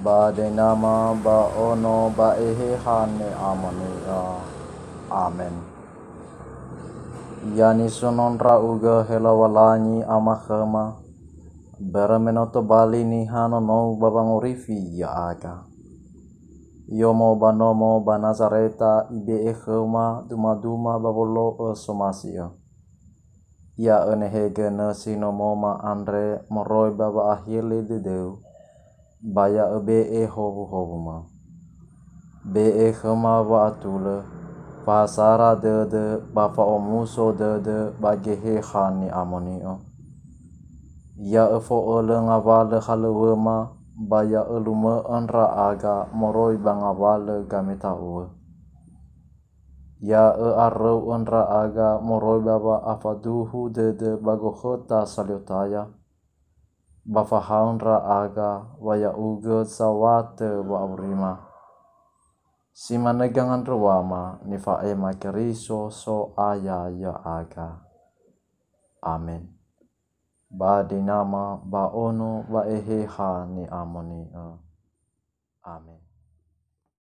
ba de nama ba ono ba ehe hane amani amen. Yani sunonra uga helawalanyi amakhema beramenoto bali ni hano no babangorifi ya aga. Yomo banomo banazareta ibe ekhema duma babolo somasio. Ya enehege nesino moma andre moroi baba ahili dedeu. Baya ebe hobu ma. Be khema ba atule. Pasara de bafa omuso de bagehe khani amonio. Ya efo ole ngawale halewema baya elume enra aga moroi bangawale gameta uwe. Ya arreu enra aga moroi baba afaduhu de bagohota saliotaya. Bafahaunra aga waya uge sawate wa aurima. Simanegangan ruwama nifa ema keriso so aya ya aga. Amen. Ba dinama ba ono ba eheha ni amoni. Amen.